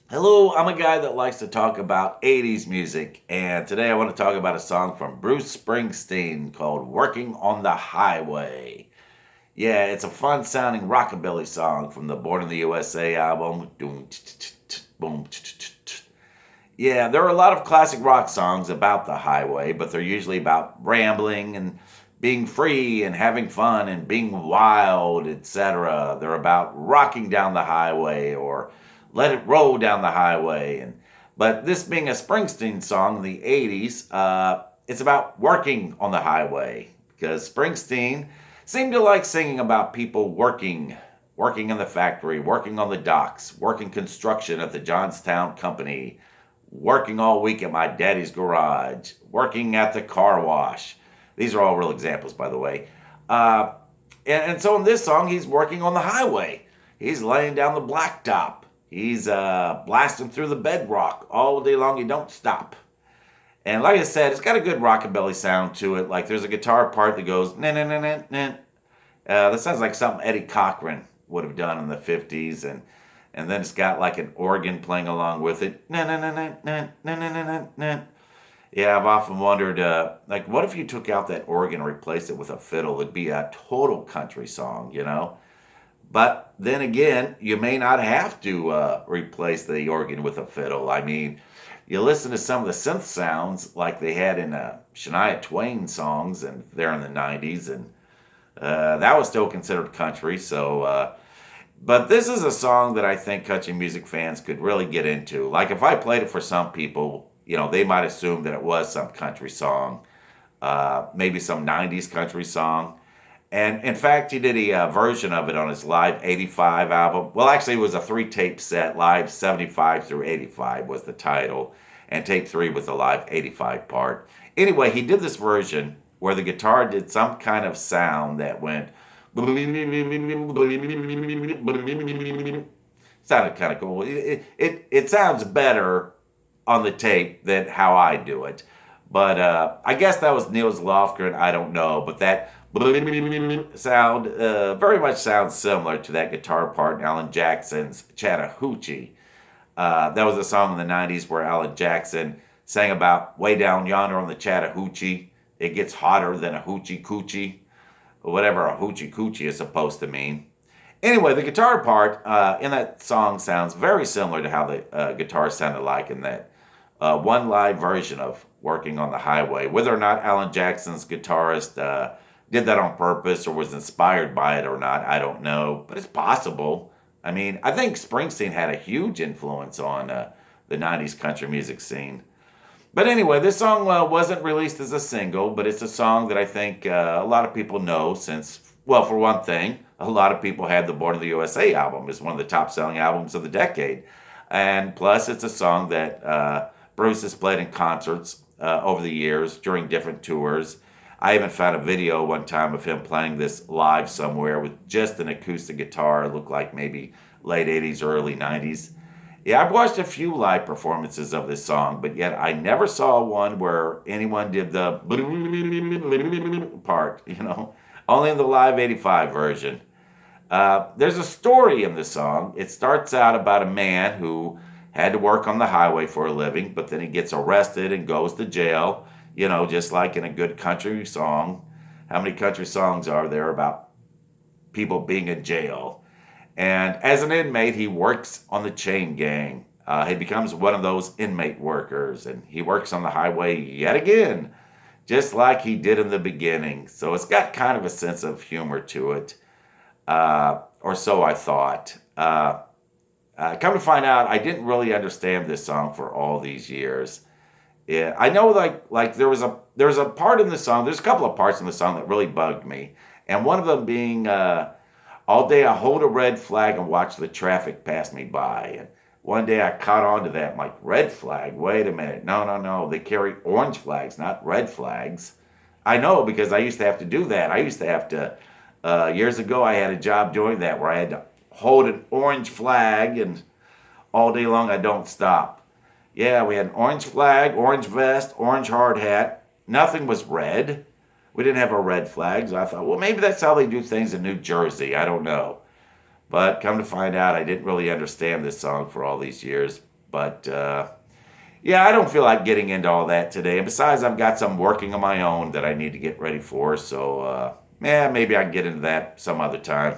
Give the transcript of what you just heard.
Hello, I'm a guy that likes to talk about 80s music, and today I want to talk about a song from Bruce Springsteen called Working on the Highway. Yeah, it's a fun sounding rockabilly song from the Born in the USA album. Boom. Yeah, there are a lot of classic rock songs about the highway, but they're usually about rambling and being free and having fun and being wild, etc. They're about rocking down the highway or let it roll down the highway. But this being a Springsteen song in the 80s, it's about working on the highway because Springsteen seemed to like singing about people working in the factory, working on the docks, working construction at the Johnstown Company, working all week at my daddy's garage, working at the car wash. These are all real examples, by the way. Uh, and so in this song, he's working on the highway. He's laying down the blacktop. He's blasting through the bedrock all day long. He don't stop. And like I said, it's got a good rockabilly sound to it. Like there's a guitar part that goes na na na na na. That sounds like something Eddie Cochran would have done in the 50s, and then it's got like an organ playing along with it. Na na na na na na na na na na. Yeah, I've often wondered, like, what if you took out that organ and replaced it with a fiddle? It'd be a total country song, you know. But then again, you may not have to replace the organ with a fiddle. I mean, you listen to some of the synth sounds like they had in Shania Twain songs, and there in the '90s, and that was still considered country. But this is a song that I think country music fans could really get into. Like if I played it for some people, they might assume that it was some country song, maybe some '90s country song. And in fact, he did a version of it on his Live 85 album. Well, actually, it was a three tape set. Live 75 through 85 was the title, and tape three was the Live 85 part. Anyway, he did this version where the guitar did some kind of sound that went. Sounded kind of cool. It sounds better on the tape than how I do it. But I guess that was Niels Lofgren. I don't know. But that sound very much sounds similar to that guitar part in Alan Jackson's Chattahoochee. That was a song in the '90s where Alan Jackson sang about way down yonder on the Chattahoochee. It gets hotter than a hoochie coochie, or whatever a hoochie coochie is supposed to mean. Anyway, the guitar part in that song sounds very similar to how the guitar sounded like in that one live version of Working on the Highway. Whether or not Alan Jackson's guitarist did that on purpose or was inspired by it or not, I don't know, but it's possible. I mean, I think Springsteen had a huge influence on the '90s country music scene. But anyway, this song wasn't released as a single, but it's a song that I think a lot of people know since, well, for one thing, a lot of people had the Born in the USA album as one of the top selling albums of the decade. And plus, it's a song that Bruce has played in concerts over the years during different tours. I even found a video one time of him playing this live somewhere with just an acoustic guitar. It looked like maybe late '80s or early '90s. Yeah, I've watched a few live performances of this song, but yet I never saw one where anyone did the part, only in the Live 85 version. There's a story in the song. It starts out about a man who had to work on the highway for a living, but then he gets arrested and goes to jail, just like in a good country song. How many country songs are there about people being in jail? And as an inmate, he works on the chain gang. He becomes one of those inmate workers, and he works on the highway yet again, just like he did in the beginning. So it's got kind of a sense of humor to it, or so I thought. Come to find out, I didn't really understand this song for all these years. Yeah, I know, like there was a part in the song. There's a couple of parts in the song that really bugged me, and one of them being all day I hold a red flag and watch the traffic pass me by. And one day I caught on to that. I'm like, red flag? Wait a minute. No, no, no. They carry orange flags, not red flags. I know because I used to have to do that. I used to have to, years ago, I had a job doing that where I had to hold an orange flag and all day long I don't stop. Yeah, we had an orange flag, orange vest, orange hard hat. Nothing was red. We didn't have a red flag, so I thought, well, maybe that's how they do things in New Jersey. I don't know. But come to find out, I didn't really understand this song for all these years. But yeah, I don't feel like getting into all that today. And besides, I've got some working on my own that I need to get ready for. So yeah, maybe I can get into that some other time.